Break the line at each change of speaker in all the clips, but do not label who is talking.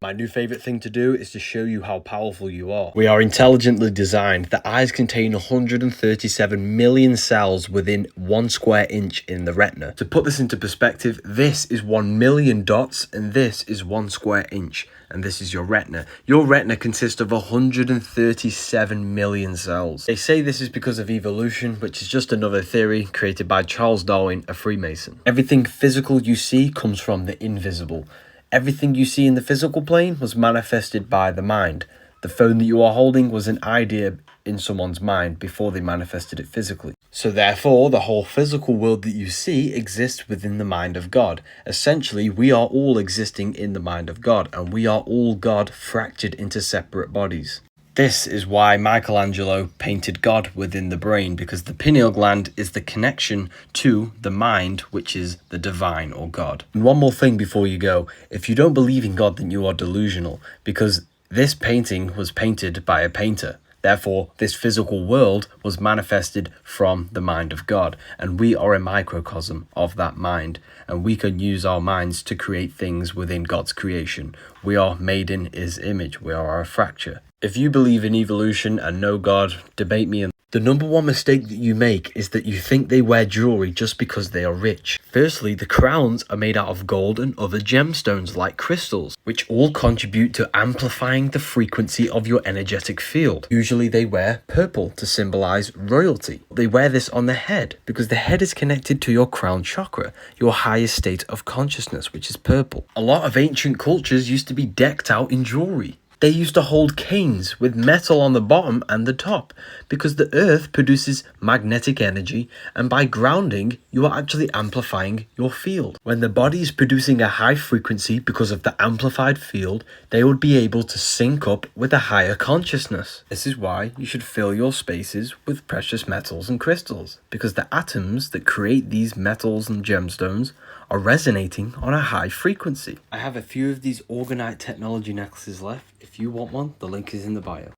My new favorite thing to do is to show you how powerful you are. We are intelligently designed. The eyes contain 137 million cells within 1 square inch in the retina. To put this into perspective, this is 1 million dots and this is 1 square inch. And this is your retina. Your retina consists of 137 million cells. They say this is because of evolution, which is just another theory created by Charles Darwin, a Freemason. Everything physical you see comes from the invisible. Everything you see in the physical plane was manifested by the mind. The phone that you are holding was an idea in someone's mind before they manifested it physically. So therefore, the whole physical world that you see exists within the mind of God. Essentially, we are all existing in the mind of God, and we are all God fractured into separate bodies. This is why Michelangelo painted God within the brain, because the pineal gland is the connection to the mind, which is the divine or God. And one more thing before you go, if you don't believe in God, then you are delusional, because this painting was painted by a painter. Therefore, this physical world was manifested from the mind of God, and we are a microcosm of that mind, and we can use our minds to create things within God's creation. We are made in His image. We are a fracture. If you believe in evolution and know God, debate me. The number one mistake that you make is that you think they wear jewelry just because they are rich. Firstly, the crowns are made out of gold and other gemstones like crystals, which all contribute to amplifying the frequency of your energetic field. Usually they wear purple to symbolize royalty. They wear this on the head because the head is connected to your crown chakra, your highest state of consciousness, which is purple. A lot of ancient cultures used to be decked out in jewelry. They used to hold canes with metal on the bottom and the top because the earth produces magnetic energy, and by grounding, you are actually amplifying your field. When the body is producing a high frequency because of the amplified field, they would be able to sync up with a higher consciousness. This is why you should fill your spaces with precious metals and crystals, because the atoms that create these metals and gemstones are resonating on a high frequency. I have a few of these orgonite technology necklaces left. If you want one, the link is in the bio.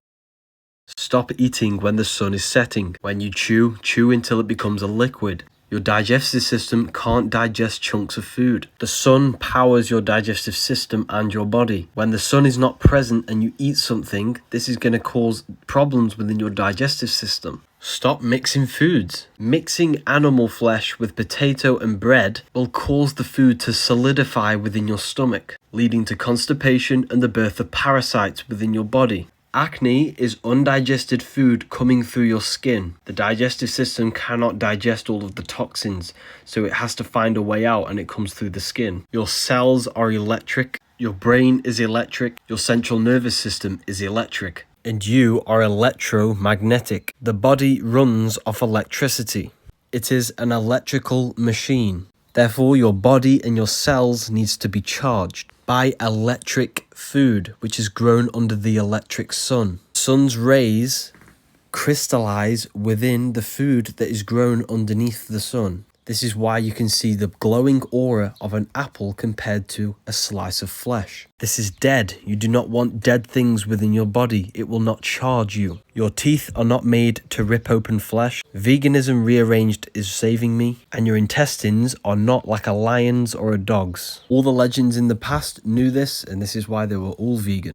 Stop eating when the sun is setting. When you chew, chew until it becomes a liquid. Your digestive system can't digest chunks of food. The sun powers your digestive system and your body. When the sun is not present and you eat something, this is going to cause problems within your digestive system. Stop mixing foods. Mixing animal flesh with potato and bread will cause the food to solidify within your stomach, leading to constipation and the birth of parasites within your body. Acne is undigested food coming through your skin. The digestive system cannot digest all of the toxins, so it has to find a way out, and it comes through the skin. Your cells are electric. Your brain is electric. Your central nervous system is electric. And you are electromagnetic. The body runs off electricity. It is an electrical machine. Therefore, your body and your cells needs to be charged by electric food, which is grown under the electric sun. Sun's rays crystallize within the food that is grown underneath the sun. This is why you can see the glowing aura of an apple compared to a slice of flesh. This is dead. You do not want dead things within your body. It will not charge you. Your teeth are not made to rip open flesh. Veganism rearranged is saving me. And your intestines are not like a lion's or a dog's. All the legends in the past knew this, and this is why they were all vegan.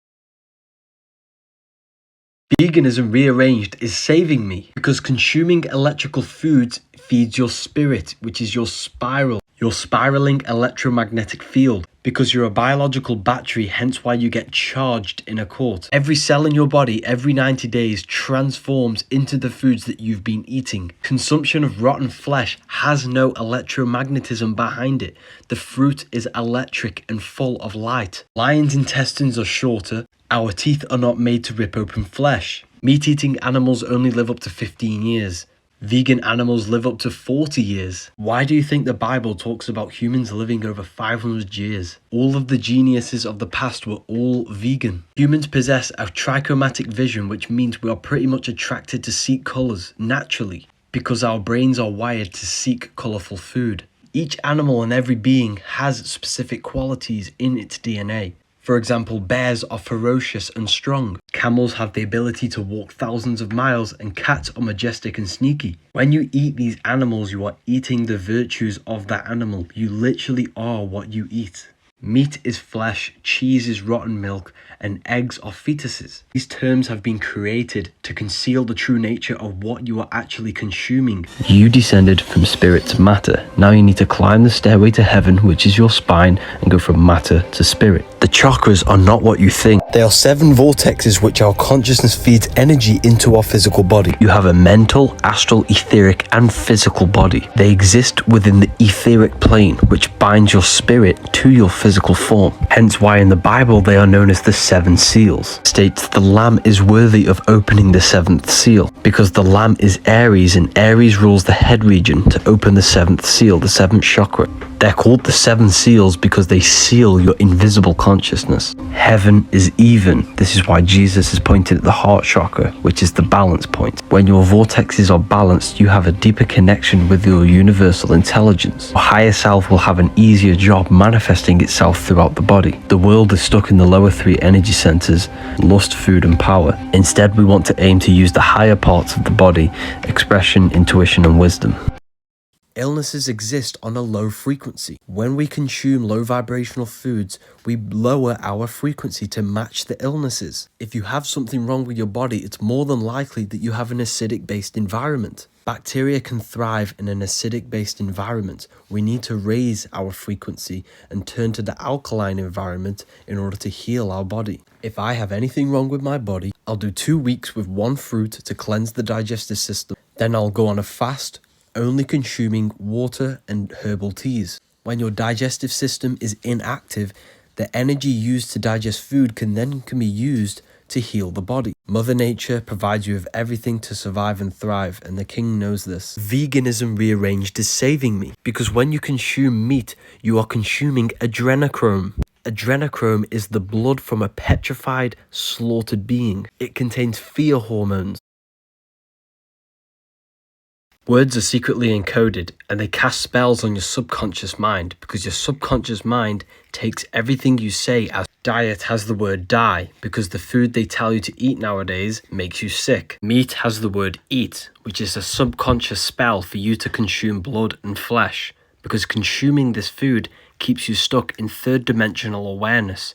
Veganism rearranged is saving me because consuming electrical foods feeds your spirit, which is your spiral, your spiraling electromagnetic field, because you're a biological battery, hence why you get charged in a court. Every cell in your body every 90 days transforms into the foods that you've been eating. Consumption of rotten flesh has no electromagnetism behind it. The fruit is electric and full of light. Lions' intestines are shorter. Our teeth are not made to rip open flesh. Meat-eating animals only live up to 15 years. Vegan animals live up to 40 years. Why do you think the Bible talks about humans living over 500 years? All of the geniuses of the past were all vegan. Humans possess a trichromatic vision, which means we are pretty much attracted to seek colors naturally, because our brains are wired to seek colorful food. Each animal and every being has specific qualities in its DNA. For example, bears are ferocious and strong. Camels have the ability to walk thousands of miles, and cats are majestic and sneaky. When you eat these animals, you are eating the virtues of that animal. You literally are what you eat. Meat is flesh, cheese is rotten milk, and eggs are fetuses. These terms have been created to conceal the true nature of what you are actually consuming. You descended from spirit to matter. Now you need to climb the stairway to heaven, which is your spine, and go from matter to spirit. The chakras are not what you think. They are 7 vortexes which our consciousness feeds energy into our physical body. You have a mental, astral, etheric, and physical body. They exist within the etheric plane, which binds your spirit to your physical form. Hence why in the Bible they are known as the 7 seals. It states the lamb is worthy of opening the 7th seal, because the lamb is Aries, and Aries rules the head region to open the 7th seal, the 7th chakra. They're called the 7 seals because they seal your invisible consciousness. Heaven is even. This is why Jesus is pointed at the heart chakra, which is the balance point. When your vortexes are balanced, you have a deeper connection with your universal intelligence. Your higher self will have an easier job manifesting itself throughout the body. The world is stuck in the lower 3 energy centers, lust, food, and power. Instead, we want to aim to use the higher parts of the body, expression, intuition, and wisdom. Illnesses exist on a low frequency. When we consume low vibrational foods, we lower our frequency to match the illnesses. If you have something wrong with your body, it's more than likely that you have an acidic-based environment. Bacteria can thrive in an acidic-based environment. We need to raise our frequency and turn to the alkaline environment in order to heal our body. If I have anything wrong with my body, I'll do 2 weeks with 1 fruit to cleanse the digestive system. Then I'll go on a fast, only consuming water and herbal teas. When your digestive system is inactive, the energy used to digest food can be used to heal the body. Mother Nature provides you with everything to survive and thrive, and the king knows this. Veganism rearranged is saving me, because when you consume meat, you are consuming adrenochrome. Adrenochrome is the blood from a petrified, slaughtered being. It contains fear hormones. Words are secretly encoded, and they cast spells on your subconscious mind, because your subconscious mind takes everything you say as diet has the word die, because the food they tell you to eat nowadays makes you sick. Meat has the word eat, which is a subconscious spell for you to consume blood and flesh, because consuming this food keeps you stuck in 3rd dimensional awareness,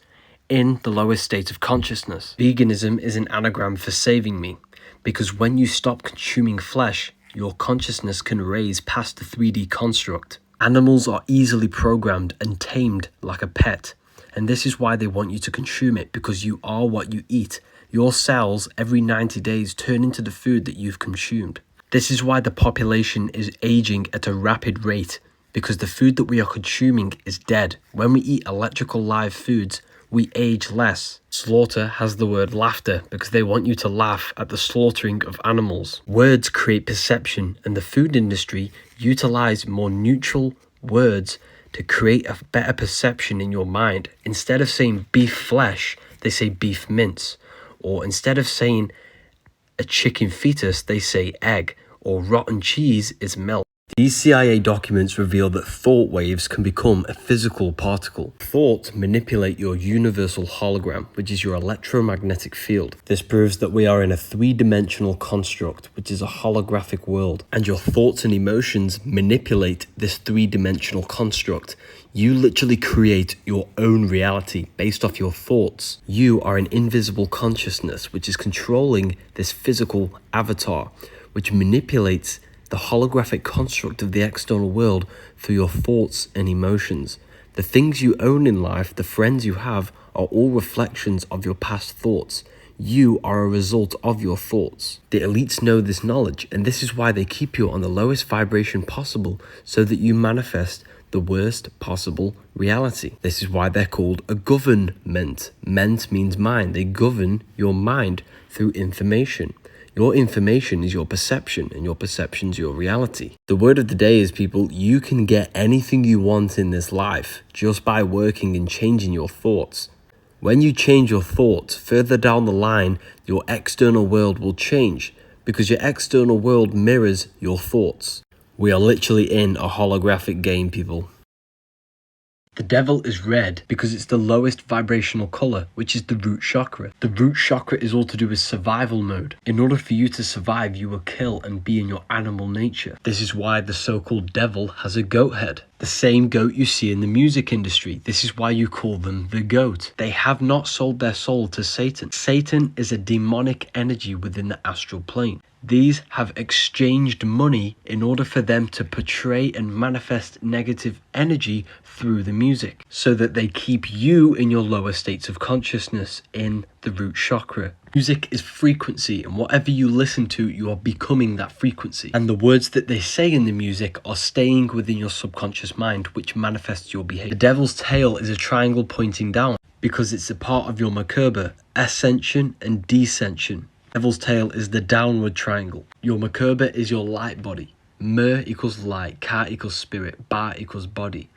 in the lowest state of consciousness. Veganism is an anagram for saving me, because when you stop consuming flesh, your consciousness can raise past the 3D construct. Animals are easily programmed and tamed like a pet, and this is why they want you to consume it, because you are what you eat. Your cells every 90 days turn into the food that you've consumed. This is why the population is aging at a rapid rate, because the food that we are consuming is dead. When we eat electrical live foods, we age less. Slaughter has the word laughter, because they want you to laugh at the slaughtering of animals. Words create perception, and the food industry utilize more neutral words to create a better perception in your mind. Instead of saying beef flesh, they say beef mince. Or instead of saying a chicken fetus, they say egg. Or rotten cheese is milk. These CIA documents reveal that thought waves can become a physical particle. Thoughts manipulate your universal hologram, which is your electromagnetic field. This proves that we are in a 3-dimensional construct, which is a holographic world, and your thoughts and emotions manipulate this 3-dimensional construct. You literally create your own reality based off your thoughts. You are an invisible consciousness, which is controlling this physical avatar, which manipulates the holographic construct of the external world through your thoughts and emotions. The things you own in life, the friends you have, are all reflections of your past thoughts. You are a result of your thoughts. The elites know this knowledge, and this is why they keep you on the lowest vibration possible, so that you manifest the worst possible reality. This is why they're called a government. Ment means mind. They govern your mind through information. Your information is your perception, and your perception is your reality. The word of the day is, people, you can get anything you want in this life just by working and changing your thoughts. When you change your thoughts, further down the line, your external world will change, because your external world mirrors your thoughts. We are literally in a holographic game, people. The devil is red because it's the lowest vibrational color, which is the root chakra. The root chakra is all to do with survival mode. In order for you to survive, you will kill and be in your animal nature. This is why the so-called devil has a goat head. The same goat you see in the music industry. This is why you call them the goat. They have not sold their soul to Satan. Satan is a demonic energy within the astral plane. These have exchanged money in order for them to portray and manifest negative energy through the music, so that they keep you in your lower states of consciousness in the root chakra. Music is frequency, and whatever you listen to, you are becoming that frequency. And the words that they say in the music are staying within your subconscious mind, which manifests your behavior. The devil's tail is a triangle pointing down because it's a part of your Merkaba, ascension and descension. Devil's tail is the downward triangle. Your Merkaba is your light body. Mer equals light, Ka equals spirit, Ba equals body.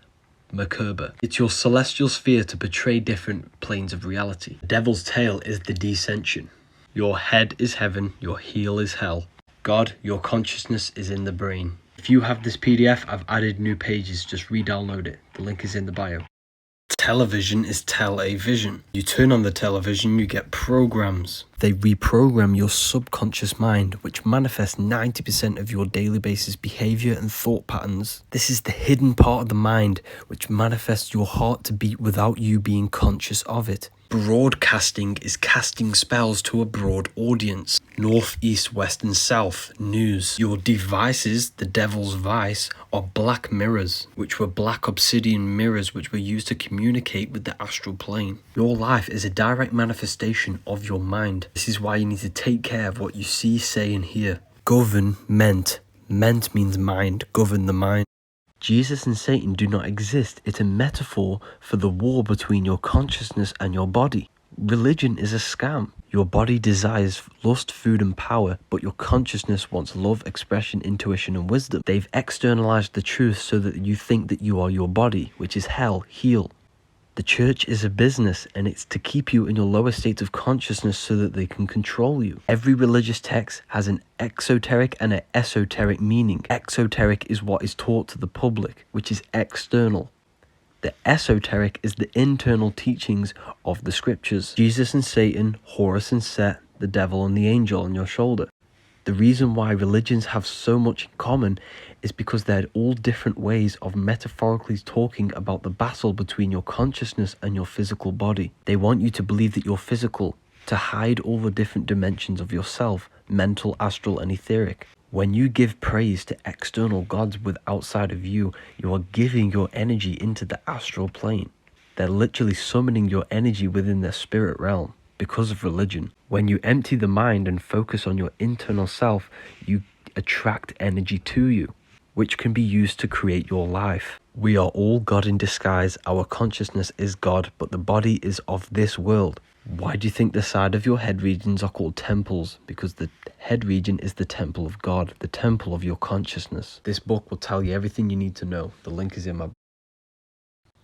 Merkaba. It's your celestial sphere to portray different planes of reality. The devil's tail is the descension. Your head is heaven, your heel is hell. God, your consciousness is in the brain. If you have this PDF, I've added new pages, just re-download it. The link is in the bio. Television is tele-vision. You turn on the television, you get programs. They reprogram your subconscious mind, which manifests 90% of your daily basis behavior and thought patterns. This is the hidden part of the mind, which manifests your heart to beat without you being conscious of it. Broadcasting is casting spells to a broad audience. North, east, west and south. News. Your devices, the devil's vice, are black mirrors, which were black obsidian mirrors which were used to communicate with the astral plane. Your life is a direct manifestation of your mind. This is why you need to take care of what you see, say and hear. Government. Ment means mind. Govern the mind. Jesus and Satan do not exist. It's a metaphor for the war between your consciousness and your body. Religion is a scam. Your body desires lust, food and power, but your consciousness wants love, expression, intuition and wisdom. They've externalized the truth so that you think that you are your body, which is hell, heel. The church is a business, and it's to keep you in your lower states of consciousness so that they can control you. Every religious text has an exoteric and an esoteric meaning. Exoteric is what is taught to the public, which is external. The esoteric is the internal teachings of the scriptures. Jesus and Satan, Horus and Set, the devil and the angel on your shoulder. The reason why religions have so much in common is because they're all different ways of metaphorically talking about the battle between your consciousness and your physical body. They want you to believe that you're physical, to hide all the different dimensions of yourself, mental, astral and etheric. When you give praise to external gods with outside of you, you are giving your energy into the astral plane. They're literally summoning your energy within their spirit realm. Because of religion. When you empty the mind and focus on your internal self, you attract energy to you, which can be used to create your life. We are all God in disguise. Our consciousness is God, but the body is of this world. Why do you think the side of your head regions are called temples? Because the head region is the temple of God, the temple of your consciousness. This book will tell you everything you need to know. The link is in my.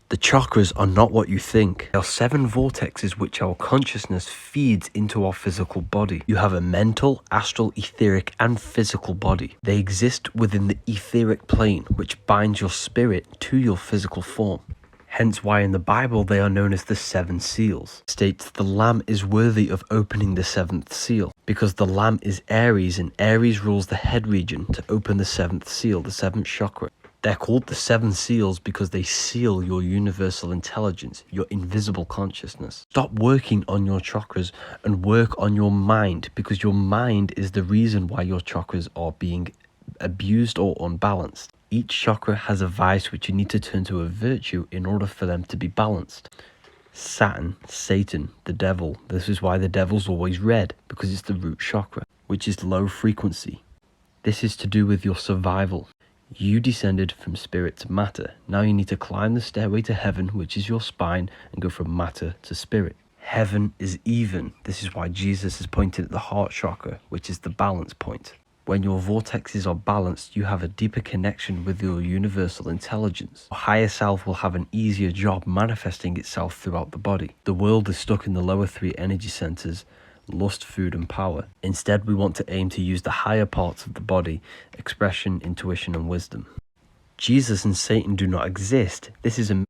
The chakras are not what you think. They are 7 vortexes which our consciousness feeds into our physical body. You have a mental, astral, etheric and physical body. They exist within the etheric plane, which binds your spirit to your physical form. Hence why in the Bible they are known as the 7 seals. It states the Lamb is worthy of opening the 7th seal, because the Lamb is Aries and Aries rules the head region to open the 7th seal, the 7th chakra. They're called the 7 seals because they seal your universal intelligence, your invisible consciousness. Stop working on your chakras and work on your mind, because your mind is the reason why your chakras are being abused or unbalanced. Each chakra has a vice which you need to turn to a virtue in order for them to be balanced. Saturn, Satan, the devil. This is why the devil's always red, because it's the root chakra, which is low frequency. This is to do with your survival. You descended from spirit to matter. Now you need to climb the stairway to heaven, which is your spine, and go from matter to spirit. Heaven is even. This is why Jesus is pointed at the heart chakra, which is the balance point. When your vortexes are balanced, you have a deeper connection with your universal intelligence. Your higher self will have an easier job manifesting itself throughout the body. The world is stuck in the lower 3 energy centers, lust, food and power. Instead, we want to aim to use the higher parts of the body, expression, intuition and wisdom. Jesus and Satan do not exist. This is a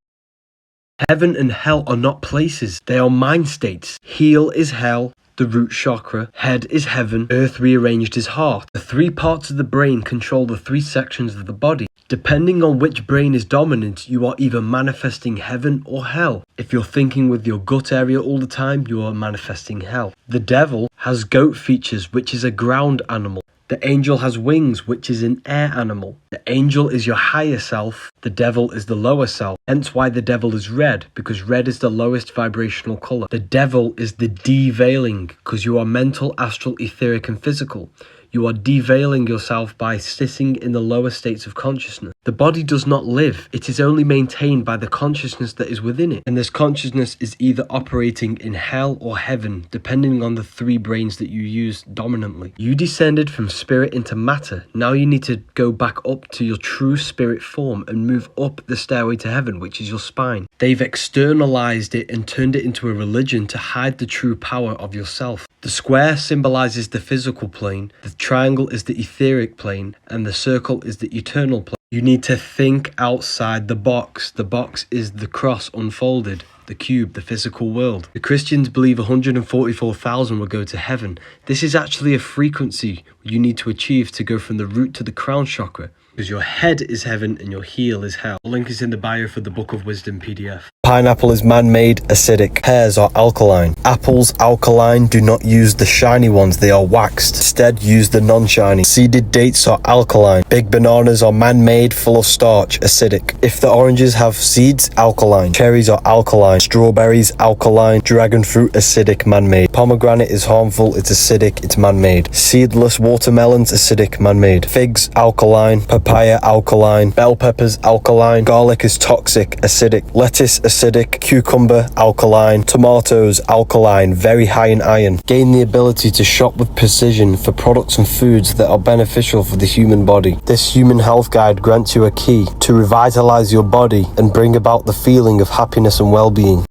Heaven and hell are not places. They are mind states. Heel is hell, the root chakra. Head is heaven. Earth rearranged is heart. The 3 parts of the brain control the 3 sections of the body. Depending on which brain is dominant, you are either manifesting heaven or hell. If you're thinking with your gut area all the time, you are manifesting hell. The devil has goat features, which is a ground animal. The angel has wings, which is an air animal. The angel is your higher self. The devil is the lower self. Hence why the devil is red, because red is the lowest vibrational color. The devil is the deveiling, because you are mental, astral, etheric, and physical. You are deveiling yourself by sitting in the lower states of consciousness. The body does not live. It is only maintained by the consciousness that is within it. And this consciousness is either operating in hell or heaven, depending on the three brains that you use dominantly. You descended from spirit into matter. Now you need to go back up to your true spirit form and move up the stairway to heaven, which is your spine. They've externalized it and turned it into a religion to hide the true power of yourself. The square symbolizes the physical plane, the triangle is the etheric plane, and the circle is the eternal plane. You need to think outside the box. The box is the cross unfolded, the cube, the physical world. The Christians believe 144,000 will go to heaven. This is actually a frequency you need to achieve to go from the root to the crown chakra, because your head is heaven and your heel is hell. The link is in the bio for the Book of Wisdom PDF. Pineapple is man-made, acidic. Pears are alkaline. Apples, alkaline. Do not use the shiny ones, they are waxed. Instead, use the non-shiny. Seeded dates are alkaline. Big bananas are man-made, full of starch, acidic. If the oranges have seeds, alkaline. Cherries are alkaline. Strawberries, alkaline. Dragon fruit, acidic, man-made. Pomegranate is harmful, it's acidic, it's man-made. Seedless watermelons, acidic, man-made. Figs, alkaline. Papaya, alkaline. Bell peppers, alkaline. Garlic is toxic, acidic. Lettuce, acidic. Cucumber, alkaline. Tomatoes, alkaline, very high in iron. Gain the ability to shop with precision for products and foods that are beneficial for the human body. This human health guide grants you a key to revitalize your body and bring about the feeling of happiness and well-being.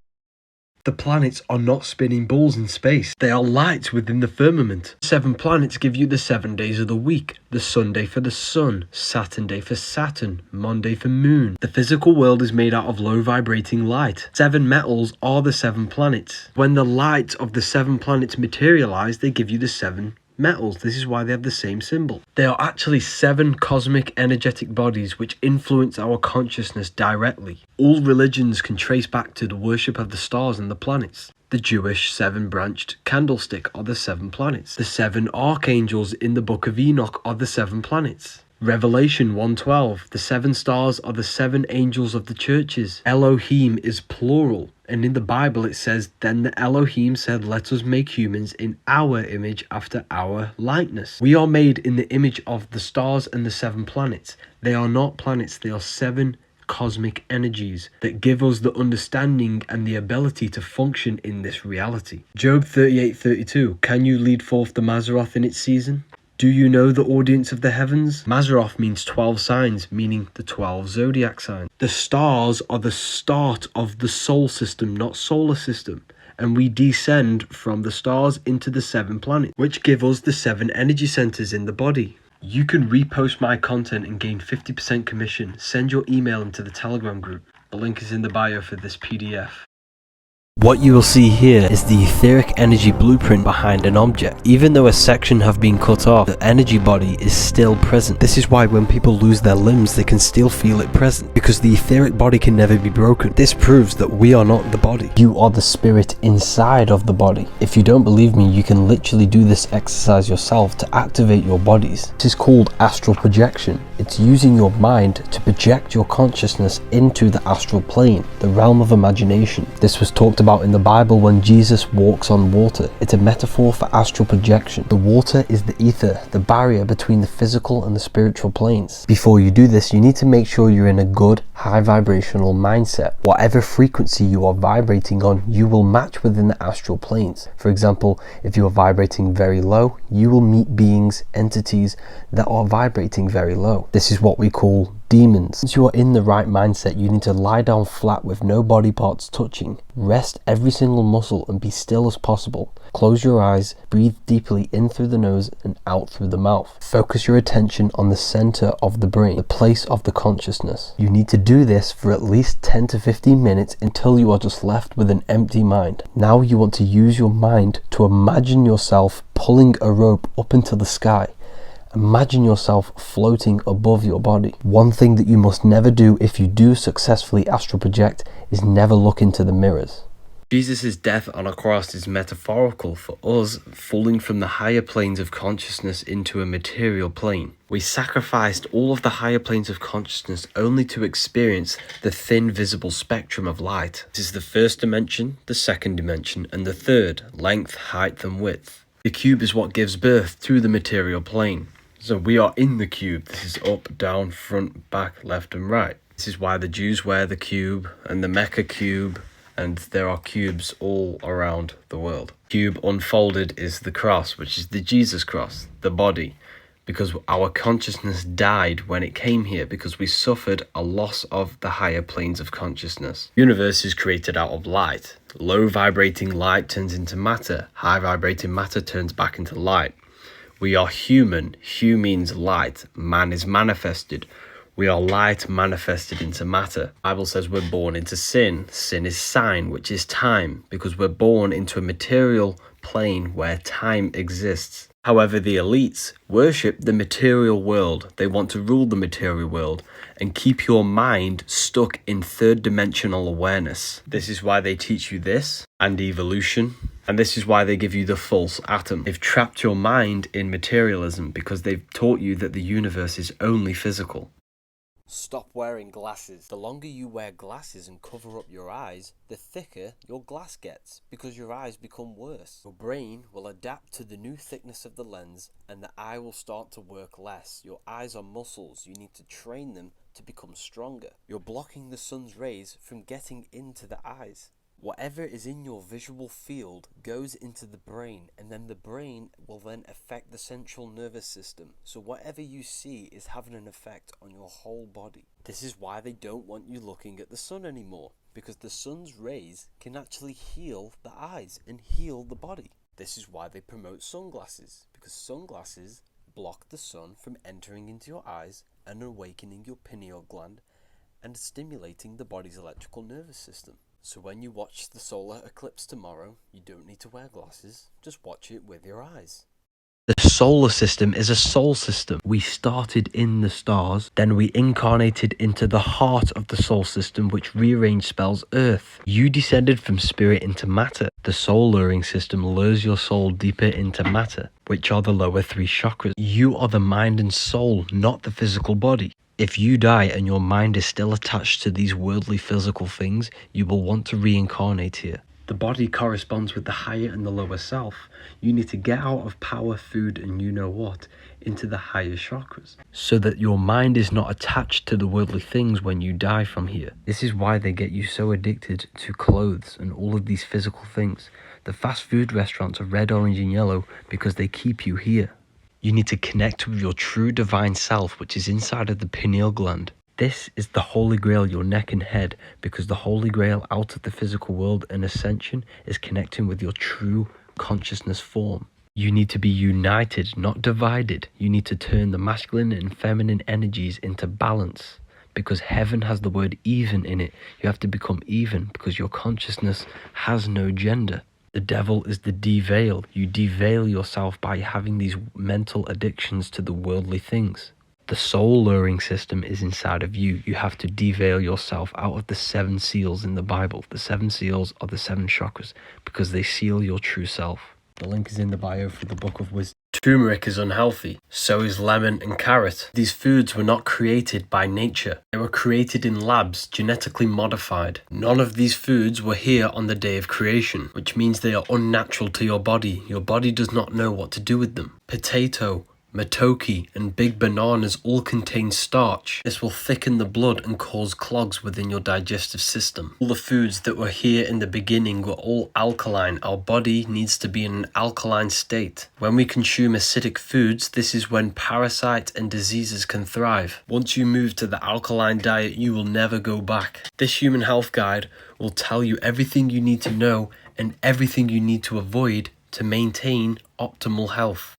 The planets are not spinning balls in space. They are lights within the firmament. 7 planets give you the 7 days of the week. The Sunday for the sun, Saturn day for Saturn, Monday for moon. The physical world is made out of low vibrating light. 7 metals are the 7 planets. When the light of the 7 planets materialize, they give you the 7 metals. This is why they have the same symbol. They are actually 7 cosmic energetic bodies which influence our consciousness directly. All religions can trace back to the worship of the stars and the planets. The Jewish 7-branched candlestick are the 7 planets. The 7 archangels in the Book of Enoch are the 7 planets. Revelation 1:12, the 7 stars are the 7 angels of the churches. Elohim is plural, and in the Bible it says, "Then the Elohim said, let us make humans in our image after our likeness." We are made in the image of the stars and the 7 planets. They are not planets, they are 7 cosmic energies that give us the understanding and the ability to function in this reality. Job 38:32, can you lead forth the Mazzaroth in its season? Do you know the audience of the heavens? Mazzaroth means 12 signs, meaning the 12 zodiac signs. The stars are the start of the soul system, not solar system. And we descend from the stars into the 7 planets, which give us the 7 energy centers in the body. You can repost my content and gain 50% commission. Send your email into the Telegram group. The link is in the bio for this PDF. What you will see here is the etheric energy blueprint behind an object. Even though a section have been cut off, the energy body is still present. This is why when people lose their limbs, they can still feel it present, because the etheric body can never be broken. This proves that we are not the body. You are the spirit inside of the body. If you don't believe me, you can literally do this exercise yourself to activate your bodies. This is called astral projection. It's using your mind to project your consciousness into the astral plane, the realm of imagination. This was talked about in the Bible when Jesus walks on water. It's a metaphor for astral projection. The water is the ether, the barrier between the physical and the spiritual planes. Before you do this, you need to make sure you're in a good, high vibrational mindset. Whatever frequency you are vibrating on, you will match within the astral planes. For example, if you are vibrating very low, you will meet beings, entities that are vibrating very low. This is what we call demons. Once you are in the right mindset, you need to lie down flat with no body parts touching. Rest every single muscle and be still as possible. Close your eyes, breathe deeply in through the nose and out through the mouth. Focus your attention on the center of the brain, the place of the consciousness. You need to do this for at least 10 to 15 minutes until you are just left with an empty mind. Now you want to use your mind to imagine yourself pulling a rope up into the sky. Imagine yourself floating above your body. One thing that you must never do if you do successfully astral project is never look into the mirrors. Jesus' death on a cross is metaphorical for us falling from the higher planes of consciousness into a material plane. We sacrificed all of the higher planes of consciousness only to experience the thin visible spectrum of light. This is the first dimension, the second dimension, and the third, length, height, and width. The cube is what gives birth to the material plane. So we are in the cube. This is up, down, front, back, left, and right. This is why the Jews wear the cube and the Mecca cube, and there are cubes all around the world. Cube unfolded is the cross, which is the Jesus cross, the body, because our consciousness died when it came here, because we suffered a loss of the higher planes of consciousness. The universe is created out of light. Low vibrating light turns into matter. High vibrating matter turns back into light. We are human. Hu means light. Man is manifested. We are light manifested into matter. The Bible says we're born into sin. Sin is sign, which is time, because we're born into a material plane where time exists. However, the elites worship the material world. They want to rule the material world and keep your mind stuck in third dimensional awareness. This is why they teach you this and evolution. And this is why they give you the false atom. They've trapped your mind in materialism because they've taught you that the universe is only physical. Stop wearing glasses. The longer you wear glasses and cover up your eyes, the thicker your glass gets, because your eyes become worse. Your brain will adapt to the new thickness of the lens, and the eye will start to work less. Your eyes are muscles. You need to train them to become stronger. You're blocking the sun's rays from getting into the eyes. Whatever is in your visual field goes into the brain, and then the brain will then affect the central nervous system. So whatever you see is having an effect on your whole body. This is why they don't want you looking at the sun anymore, because the sun's rays can actually heal the eyes and heal the body. This is why they promote sunglasses, because sunglasses block the sun from entering into your eyes and awakening your pineal gland and stimulating the body's electrical nervous system. So when you watch the solar eclipse tomorrow, you don't need to wear glasses, just watch it with your eyes. The solar system is a soul system. We started in the stars, then we incarnated into the heart of the soul system, which rearranged spells Earth. You descended from spirit into matter. The soul luring system lures your soul deeper into matter, which are the lower three chakras. You are the mind and soul, not the physical body. If you die and your mind is still attached to these worldly physical things, you will want to reincarnate here. The body corresponds with the higher and the lower self. You need to get out of power, food, and you know what, into the higher chakras, so that your mind is not attached to the worldly things when you die from here. This is why they get you so addicted to clothes and all of these physical things. The fast food restaurants are red, orange, and yellow because they keep you here. You need to connect with your true divine self, which is inside of the pineal gland. This is the holy grail, your neck and head, because the holy grail out of the physical world and ascension is connecting with your true consciousness form. You need to be united, not divided. You need to turn the masculine and feminine energies into balance, because heaven has the word even in it. You have to become even because your consciousness has no gender. The devil is the deveil. You deveil yourself by having these mental addictions to the worldly things. The soul luring system is inside of you. You have to deveil yourself out of the 7 seals in the Bible. The 7 seals are the 7 chakras because they seal your true self. The link is in the bio for the Book of Wisdom. Turmeric is unhealthy, so is lemon and carrot. These foods were not created by nature. They were created in labs, genetically modified. None of these foods were here on the day of creation, which means they are unnatural to your body. Your body does not know what to do with them. Potato, Matoki and big bananas all contain starch. This will thicken the blood and cause clogs within your digestive system. All the foods that were here in the beginning were all alkaline. Our body needs to be in an alkaline state. When we consume acidic foods, this is when parasites and diseases can thrive. Once you move to the alkaline diet, you will never go back. This human health guide will tell you everything you need to know and everything you need to avoid to maintain optimal health.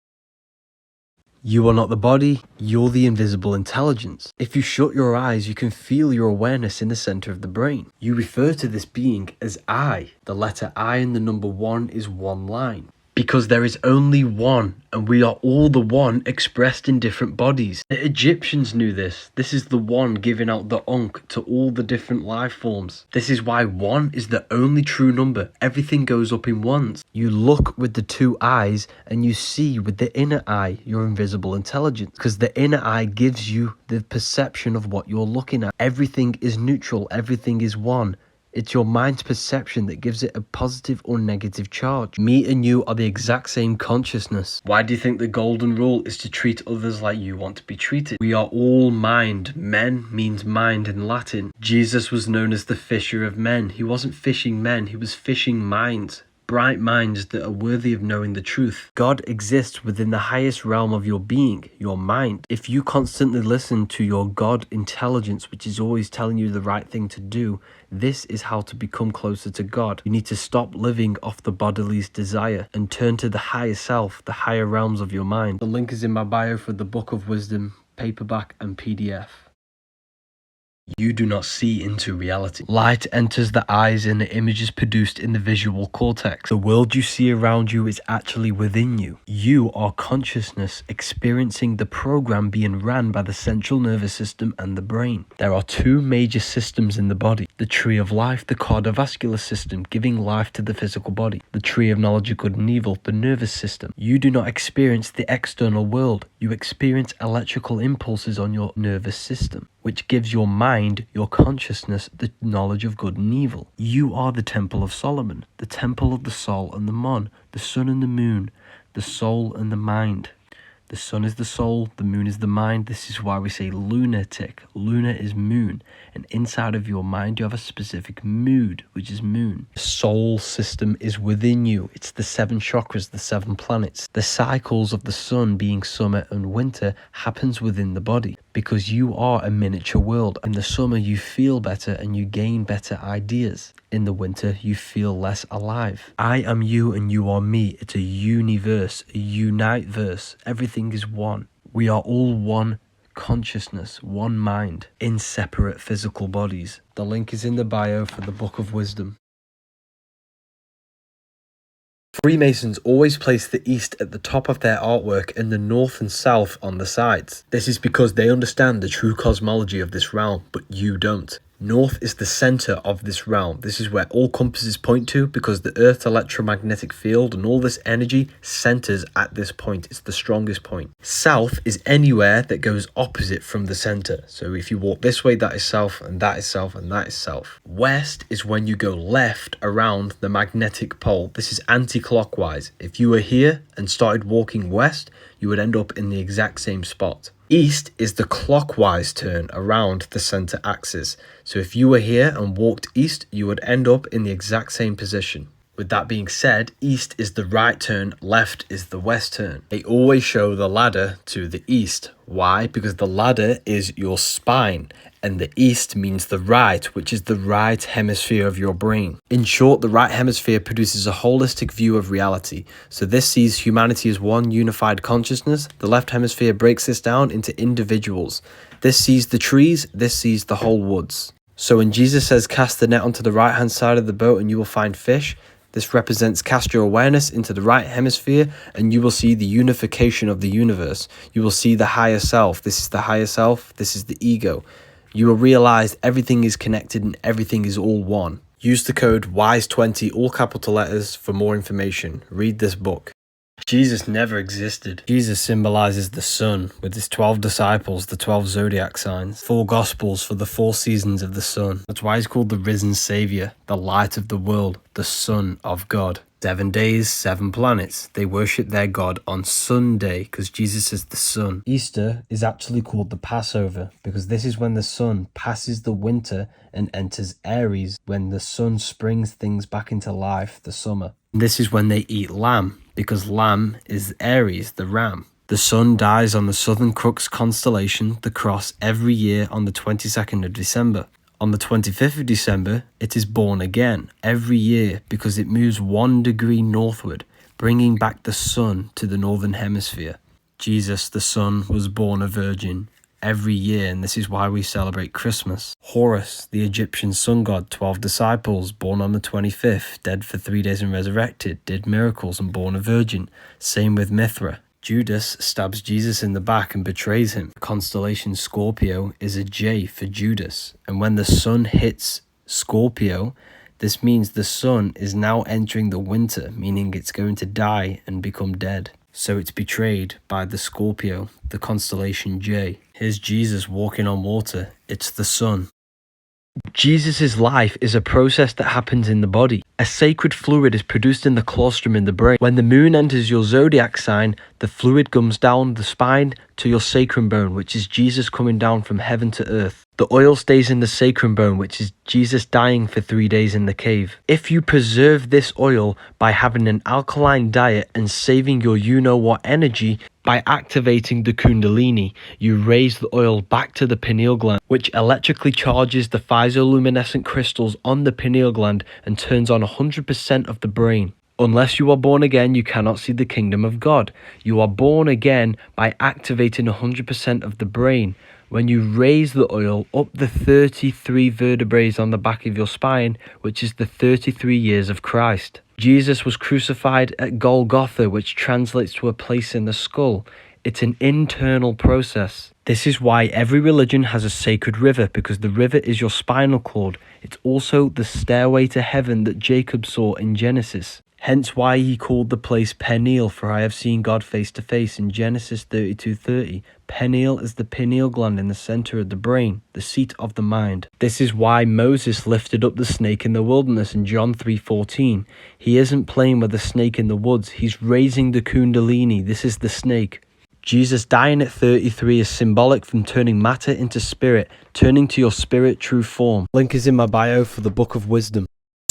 You are not the body, you're the invisible intelligence. If you shut your eyes, you can feel your awareness in the center of the brain. You refer to this being as I. The letter I and the number 1 is one line. Because there is only one, and we are all the one expressed in different bodies. The Egyptians knew this. This is the one giving out the Ankh to all the different life forms. This is why one is the only true number. Everything goes up in ones. You look with the two eyes and you see with the inner eye your invisible intelligence, because the inner eye gives you the perception of what you're looking at. Everything is neutral. Everything is one. It's your mind's perception that gives it a positive or negative charge. Me and you are the exact same consciousness. Why do you think the golden rule is to treat others like you want to be treated? We are all mind. Men means mind in Latin. Jesus was known as the fisher of men. He wasn't fishing men, he was fishing minds. Bright minds that are worthy of knowing the truth. God exists within the highest realm of your being, your mind. If you constantly listen to your God intelligence, which is always telling you the right thing to do, this is how to become closer to God. You need to stop living off the body's desire and turn to the higher self, the higher realms of your mind. The link is in my bio for the Book of Wisdom, paperback and PDF. You do not see into reality. Light enters the eyes and the image is produced in the visual cortex. The world you see around you is actually within you. You are consciousness experiencing the program being ran by the central nervous system and the brain. There are two major systems in the body. The tree of life, the cardiovascular system, giving life to the physical body. The tree of knowledge of good and evil, the nervous system. You do not experience the external world. You experience electrical impulses on your nervous system, which gives your mind, your consciousness, the knowledge of good and evil. You are the Temple of Solomon, the temple of the soul and the mon, the sun and the moon, the soul and the mind. The sun is the soul, the moon is the mind. This is why we say lunatic. Luna is moon. And inside of your mind, you have a specific mood, which is moon. The soul system is within you. It's the 7 chakras, the 7 planets. The cycles of the sun being summer and winter happens within the body, because you are a miniature world. In the summer, you feel better and you gain better ideas. In the winter, you feel less alive. I am you and you are me. It's a universe, a unite verse. Everything is one. We are all one consciousness, one mind, in separate physical bodies. The link is in the bio for the Book of Wisdom. Freemasons always place the east at the top of their artwork and the north and south on the sides. This is because they understand the true cosmology of this realm, but you don't. North is the center of this realm. This is where all compasses point to, because the Earth's electromagnetic field and all this energy centers at this point. It's the strongest point. South is anywhere that goes opposite from the center. So if you walk this way, that is south, and that is south, and that is south. West is when you go left around the magnetic pole. This is anti-clockwise. If you were here and started walking west, you would end up in the exact same spot. East is the clockwise turn around the center axis. So if you were here and walked east, you would end up in the exact same position. With that being said, east is the right turn, left is the west turn. They always show the ladder to the east. Why? Because the ladder is your spine, and the east means the right, which is the right hemisphere of your brain. In short, the right hemisphere produces a holistic view of reality. So this sees humanity as one unified consciousness. The left hemisphere breaks this down into individuals. This sees the trees, this sees the whole woods. So when Jesus says cast the net onto the right hand side of the boat and you will find fish, this represents cast your awareness into the right hemisphere and you will see the unification of the universe. You will see the higher self. This is the higher self. This is the ego. You will realize everything is connected and everything is all one. Use the code WISE20, all capital letters, for more information. Read this book. Jesus never existed. Jesus symbolizes the sun with his 12 disciples, the 12 zodiac signs, 4 gospels for the 4 seasons of the sun. That's why he's called the risen savior, the light of the world, the Son of God. 7 days, 7 planets. They worship their God on Sunday because Jesus is the sun. Easter is actually called the Passover because this is when the sun passes the winter and enters Aries, when the sun springs things back into life, the summer. This is when they eat lamb, because lamb is Aries, the ram. The sun dies on the Southern Crux constellation, the cross, every year on the 22nd of December. On the 25th of December, it is born again, every year, because it moves 1 degree northward, bringing back the sun to the northern hemisphere. Jesus, the Son, was born a virgin every year, and this is why we celebrate Christmas. Horus, the Egyptian sun god, 12 disciples, born on the 25th, dead for 3 days and resurrected, did miracles and born a virgin. Same with Mithra. Judas stabs Jesus in the back and betrays him. The constellation Scorpio is a J for Judas, and when the sun hits Scorpio, this means the sun is now entering the winter, meaning it's going to die and become dead. So it's betrayed by the Scorpio, the constellation J. Here's Jesus walking on water. It's the sun. Jesus' life is a process that happens in the body. A sacred fluid is produced in the claustrum in the brain. When the moon enters your zodiac sign, the fluid comes down the spine to your sacrum bone, which is Jesus coming down from heaven to earth. The oil stays in the sacrum bone, which is Jesus dying for 3 days in the cave. If you preserve this oil by having an alkaline diet and saving your you-know-what energy, by activating the kundalini, you raise the oil back to the pineal gland, which electrically charges the physioluminescent crystals on the pineal gland and turns on 100% of the brain. Unless you are born again, you cannot see the kingdom of God. You are born again by activating 100% of the brain. When you raise the oil up the 33 vertebrae on the back of your spine, which is the 33 years of Christ. Jesus was crucified at Golgotha, which translates to a place in the skull. It's an internal process. This is why every religion has a sacred river, because the river is your spinal cord. It's also the stairway to heaven that Jacob saw in Genesis. Hence why he called the place Pineal, for I have seen God face to face in Genesis 32:30. Pineal is the pineal gland in the center of the brain, the seat of the mind. This is why Moses lifted up the snake in the wilderness in John 3:14. He isn't playing with the snake in the woods, he's raising the kundalini. This is the snake. Jesus dying at 33 is symbolic from turning matter into spirit, turning to your spirit true form. Link is in my bio for the Book of Wisdom.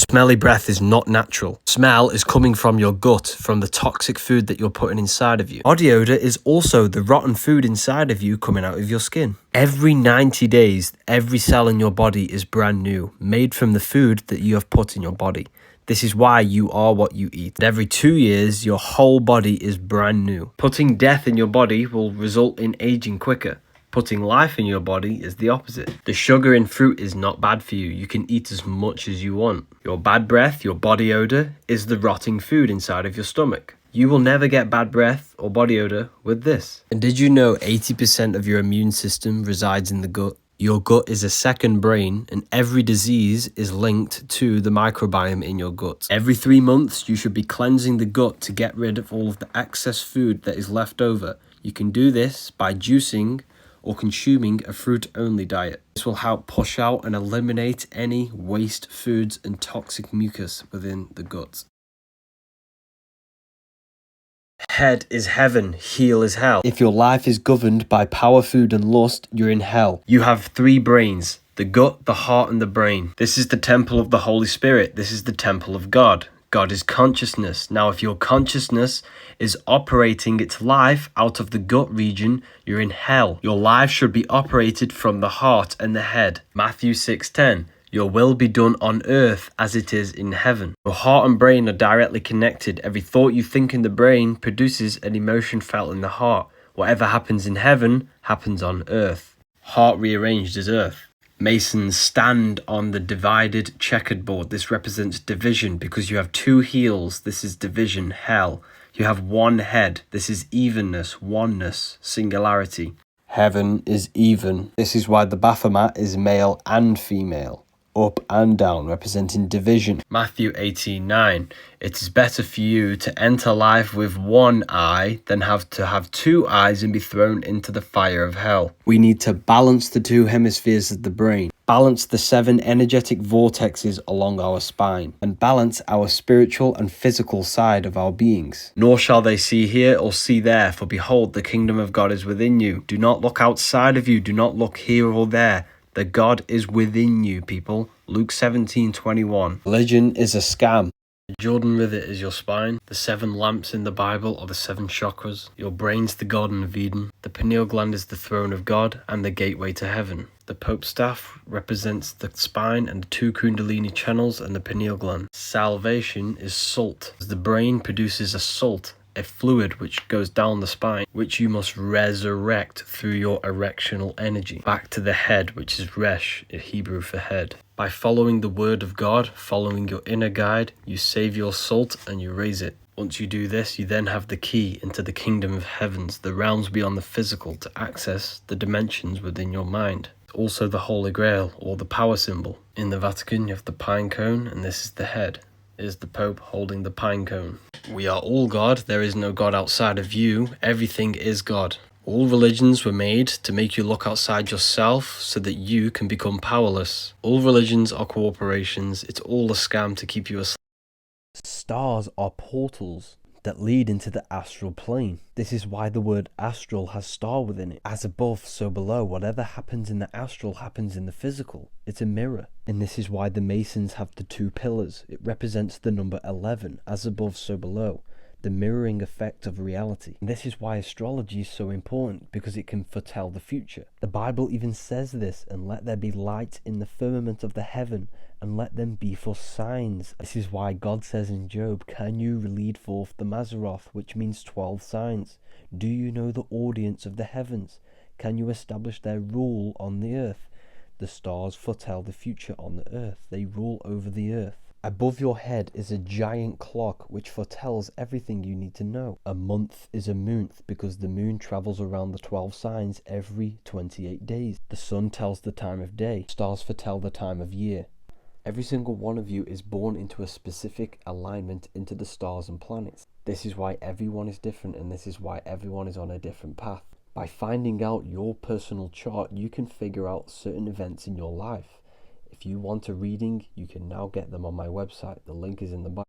Smelly breath is not natural. Smell is coming from your gut, from the toxic food that you're putting inside of you. Body odor is also the rotten food inside of you coming out of your skin. Every 90 days, every cell in your body is brand new, made from the food that you have put in your body. This is why you are what you eat. And every 2 years, your whole body is brand new. Putting death in your body will result in aging quicker. Putting life in your body is the opposite. The sugar in fruit is not bad for you. You can eat as much as you want. Your bad breath, your body odor, is the rotting food inside of your stomach. You will never get bad breath or body odor with this. And did you know 80% of your immune system resides in the gut? Your gut is a second brain, and every disease is linked to the microbiome in your gut. Every 3 months, you should be cleansing the gut to get rid of all of the excess food that is left over. You can do this by juicing or consuming a fruit-only diet. This will help push out and eliminate any waste foods and toxic mucus within the gut. Head is heaven, heel is hell. If your life is governed by power, food, and lust, you're in hell. You have 3 brains, the gut, the heart, and the brain. This is the temple of the Holy Spirit. This is the temple of God. God is consciousness. Now, if your consciousness is operating its life out of the gut region, you're in hell. Your life should be operated from the heart and the head. Matthew 6:10. Your will be done on earth as it is in heaven. Your heart and brain are directly connected. Every thought you think in the brain produces an emotion felt in the heart. Whatever happens in heaven happens on earth. Heart rearranged is earth. Masons stand on the divided checkered board. This represents division because you have 2 heels. This is division, hell. You have 1 head. This is evenness, oneness, singularity. Heaven is even. This is why the Baphomet is male and female, up and down, representing division. Matthew 18:9. It is better for you to enter life with 1 eye than have to have 2 eyes and be thrown into the fire of hell. We need to balance the 2 hemispheres of the brain, balance the 7 energetic vortexes along our spine, and balance our spiritual and physical side of our beings. Nor shall they see here or see there, for behold, the kingdom of God is within you. Do not look outside of you, do not look here or there. The God is within you, people. Luke 17:21. Religion is a scam. The Jordan River is your spine. The 7 lamps in the Bible are the 7 chakras. Your brain's the Garden of Eden. The pineal gland is the throne of God and the gateway to heaven. The Pope's staff represents the spine and the 2 kundalini channels and the pineal gland. Salvation is salt. The brain produces a salt a fluid which goes down the spine, which you must resurrect through your erectional energy back to the head, which is resh, in Hebrew for head. By following the word of God, following your inner guide, you save your salt and you raise it. Once you do this, you then have the key into the kingdom of heavens, the realms beyond the physical, to access the dimensions within your mind. Also the Holy Grail, or the power symbol. In the Vatican, you have the pine cone, and this is the head. It is the Pope holding the pine cone. We are all God. There is no God outside of you. Everything is God. All religions were made to make you look outside yourself so that you can become powerless. All religions are corporations. It's all a scam to keep you asleep. Stars are portals that lead into the astral plane. This is why the word astral has star within it. As above, so below. Whatever happens in the astral happens in the physical. It's a mirror. And this is why the Masons have the 2 pillars. It represents the number 11. As above, so below. The mirroring effect of reality. And this is why astrology is so important, because it can foretell the future. The Bible even says this, and let there be light in the firmament of the heaven, and let them be for signs. This is why God says in Job, can you lead forth the Mazzaroth, which means 12 signs? Do you know the audience of the heavens? Can you establish their rule on the earth? The stars foretell the future on the earth. They rule over the earth. Above your head is a giant clock which foretells everything you need to know. A month is a month because the moon travels around the 12 signs every 28 days. The sun tells the time of day. Stars foretell the time of year. Every single one of you is born into a specific alignment into the stars and planets. This is why everyone is different, and this is why everyone is on a different path. By finding out your personal chart, you can figure out certain events in your life. If you want a reading, you can now get them on my website. The link is in the bio.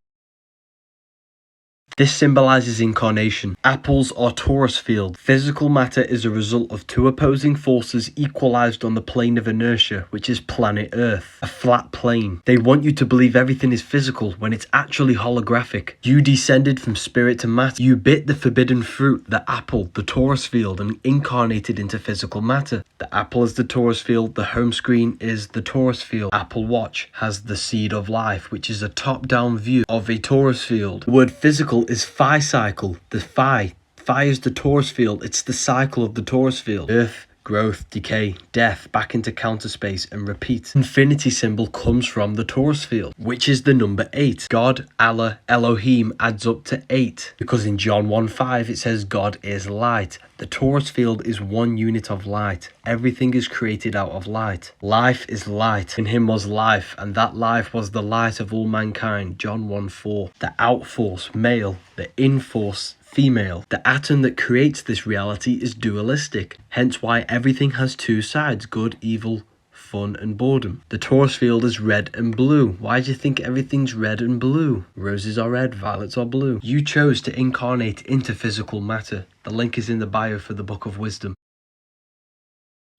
This symbolizes incarnation. Apples are torus field. Physical matter is a result of 2 opposing forces equalized on the plane of inertia, which is planet Earth, a flat plane. They want you to believe everything is physical when it's actually holographic. You descended from spirit to matter. You bit the forbidden fruit, the apple, the torus field, and incarnated into physical matter. The apple is the torus field. The home screen is the torus field. Apple Watch has the seed of life, which is a top-down view of a torus field. The word physical is phi cycle. The phi is the torus field. It's the cycle of the torus field. Earth, growth, decay, death, back into counter space, and repeat. Infinity symbol comes from the torus field, which is the number 8. God, Allah, Elohim adds up to 8, because in John 1:5 it says God is light. The torus field is 1 unit of light. Everything is created out of light. Life is light. In him was life, and that life was the light of all mankind. John 1:4. The outforce, male. The inforce, female. The atom that creates this reality is dualistic, hence why everything has 2 sides, good, evil, fun and boredom. The torus field is red and blue. Why do you think everything's red and blue? Roses are red, violets are blue. You chose to incarnate into physical matter. The link is in the bio for the Book of Wisdom.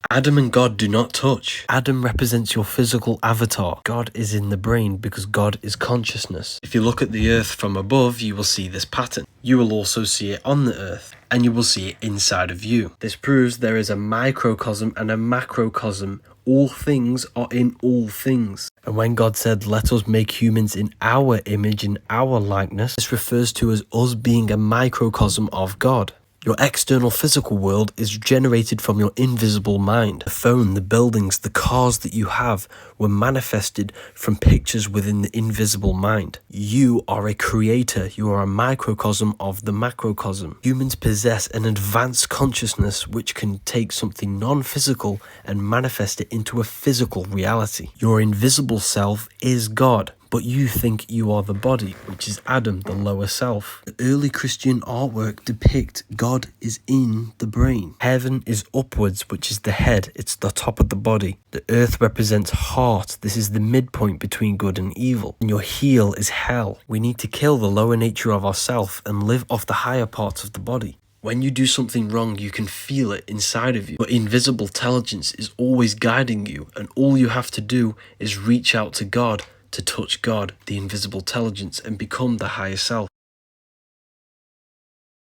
Adam and God do not touch. Adam represents your physical avatar. God is in the brain because God is consciousness. If you look at the earth from above, you will see this pattern. You will also see it on the earth, and you will see it inside of you. This proves there is a microcosm and a macrocosm. All things are in all things. And when God said, let us make humans in our image, in our likeness, this refers to as us being a microcosm of God. Your external physical world is generated from your invisible mind. The phone, the buildings, the cars that you have were manifested from pictures within the invisible mind. You are a creator. You are a microcosm of the macrocosm. Humans possess an advanced consciousness which can take something non-physical and manifest it into a physical reality. Your invisible self is God, but you think you are the body, which is Adam, the lower self. The early Christian artwork depict God is in the brain. Heaven is upwards, which is the head. It's the top of the body. The earth represents heart. This is the midpoint between good and evil. And your heel is hell. We need to kill the lower nature of ourself and live off the higher parts of the body. When you do something wrong, you can feel it inside of you. But invisible intelligence is always guiding you, and all you have to do is reach out to God, to touch God, the invisible intelligence, and become the higher self.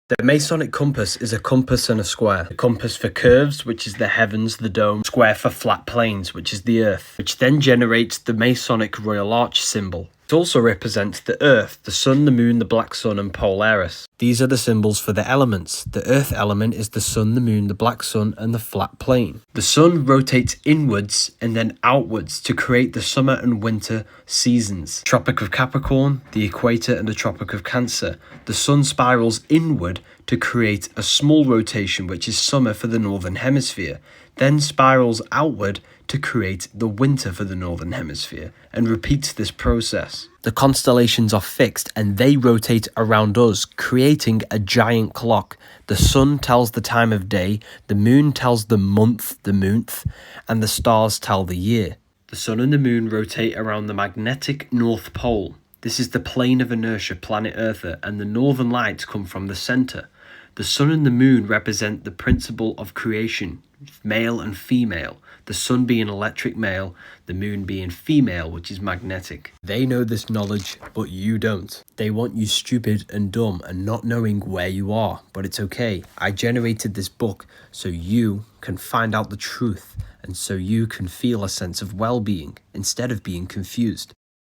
The Masonic compass is a compass and a square. The compass for curves, which is the heavens, the dome. Square for flat planes, which is the earth, which then generates the Masonic Royal Arch symbol. It also represents the Earth, the Sun, the Moon, the Black Sun, and Polaris. These are the symbols for the elements. The Earth element is the Sun, the Moon, the Black Sun, and the flat plane. The Sun rotates inwards and then outwards to create the summer and winter seasons. Tropic of Capricorn, the equator, and the Tropic of Cancer. The Sun spirals inward to create a small rotation, which is summer for the Northern Hemisphere, then spirals outward to create the winter for the Northern Hemisphere, and repeats this process. The constellations are fixed and they rotate around us, creating a giant clock. The Sun tells the time of day, the Moon tells the month, and the stars tell the year. The Sun and the Moon rotate around the magnetic North Pole. This is the plane of inertia planet Earth, and the northern lights come from the center. The Sun and the Moon represent the principle of creation, male and female, the Sun being electric male, the Moon being female, which is magnetic. They know this knowledge, but you don't. They want you stupid and dumb and not knowing where you are, but it's okay. I generated this book so you can find out the truth and so you can feel a sense of well-being instead of being confused.